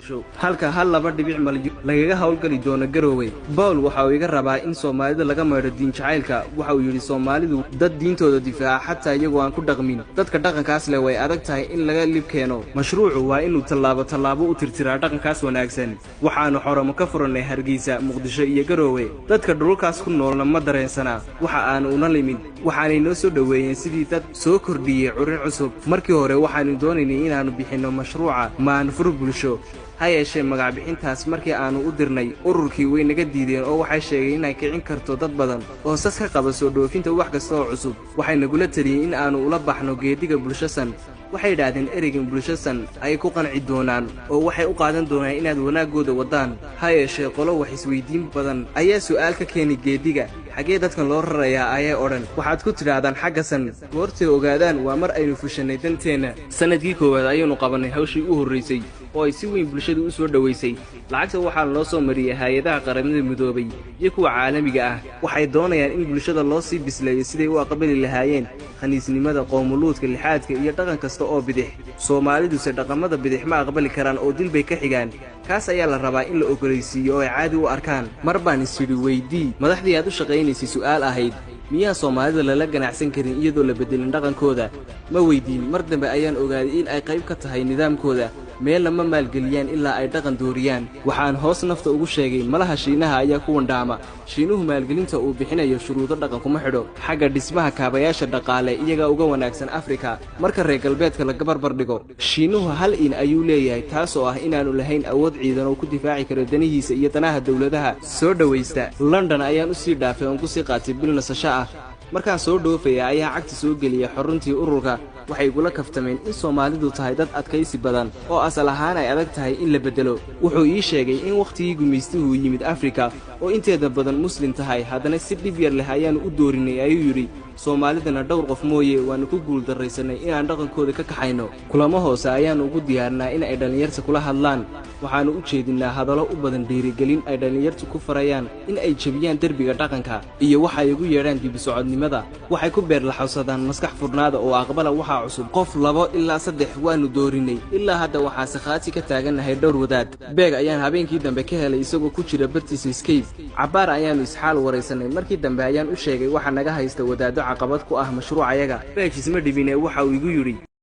muqdisho halka hal laba dhibic malyan lagaga hawlgali doono Garowe Paul waxa uu iga rabaa in Soomaalida laga meero diin jacaylka waxa uu yiri Soomaalidu dad diintooda difaaca xataa iyagoo aan ku dhaqmin dadka dhaqankaas leh way adag tahay in laga lib keeno mashruucu waa inuu tallaabo u tirtiraa dhaqankaas wanaagsan waxaanu xoramo ka furanay Hargeysa Muqdisho iyo Garowe dadka dhulkaas ku noolna ma dareensana waxa aan una limin waxaanay noo soo dhaweeyeen sidii dad soo kordhiyay curin cusub markii hore waxaanu doonaynay inaanu bixino mashruuca maanfur bulsho hayeeshee magac bixintaas markii aanu u dirnay ururkii way naga diideen oo waxay sheegeen inay kicin karto dad badan oo sas ka qaba soo dhoofinta wax kasta oo cusub waxay nagula taliyeen in aanu ula baxno geediga bulshasan waxay yiraahdeen ereygan bulshasan ay ku qanci doonaan oo waxay u qaadan doonaan inaad wanaagooda wadaan hayeeshee qolo wax isweydiin badan ayaa su'aal ka keenay geediga xagee dadkan loo rarayaa ayay odhan waxaad ku tidhaahdaan xaggasan goortay ogaadaan waa mar aynu fushanay danteena sanadkii koowaad ayaynu qabanay hawshii u horreysay oo ay si weyn bulshada u soo dhaweysay lacagta waxaa loo soo mariyay hay'adaha qaramada midoobay iyo kuwa caalamiga ah waxay doonayaan in bulshada loo sii bisleeyo siday u aqbali lahaayeen khaniisnimada qoomuluudka lixaadka iyo dhaqan kasta oo bidix Soomaalidu se dhaqamada bidix ma aqbali karaan oo dil bay ka xigaan kaas ayaa la rabaa in la ogoleysiiyo oo ay caadi u arkaan mar baan isiri weydii madaxdii aad u shaqaynaysay su'aal ahayd miyaa Soomaalida lala ganacsan karin iyadoo la bedelin dhaqankooda ma weydiin mar dambe ayaan ogaaday in ay qayb ka tahay nidaamkooda meel lama maalgeliyaan ilaa ay dhaqan dooriyaan waxaan hoos nafta ugu sheegay malaha Shiinaha ayaa ku wandhaama Shiinuhu maalgelinta uu bixinayo shuruudo dhaqan kuma xidho xagga dhismaha kaabayaasha dhaqaale iyaga uga wanaagsan Afrika marka reer galbeedka la gabarbar dhigo Shiinuhu hal in ayuu leeyahay taas oo ah inaanu lahayn awood ciidan oo ku difaaci karo danihiisa iyo danaha dawladaha soo dhaweysta London ayaan u sii dhaafay oo ku sii qaatay bil nasasho ah markaan soo dhoofay ayaa cagti soo geliyay xaruntii ururka waxay gula kaftameen in Soomaalidu tahay dad adkaysi badan oo asal ahaan ay adag tahay in la bedelo wuxuu ii sheegay in waqtigii gumaystuhu yimid Afrika oo inteeda badan muslim tahay haddana si dhib yar leh ayaan u doorinay ayuu yiri Soomaalidana dhowr qof mooyee waan ku guul dareysanay inaan dhaqankooda ka kaxayno kulamo hoose ayaan ugu diyaarnaa in ay dhalinyarta kula hadlaan waxaanu u jeedinaa hadallo u badan dhiirigelin ay dhalinyartu ku farayaan in ay jabiyaan derbiga dhaqanka iyo waxay ugu yeedhaan dib u socodnimada waxay ku beer laxawsadaan maskax furnaada oo aqbala waxa cusub qof 2 ilaa 3 waanu doorinay ilaa hadda waxaa saxaati ka taaganahay dhowr wadaad beeg ayaan habeenkii dambe ka helay isagoo ku jira bartiisa Escape cabaar ayaanu isxaal wareysanay markii dambe ayaan u sheegay waxa naga haysta wadaado caqabad ku ah mashruucayaga beeg isma dhibine waxa uu igu yiri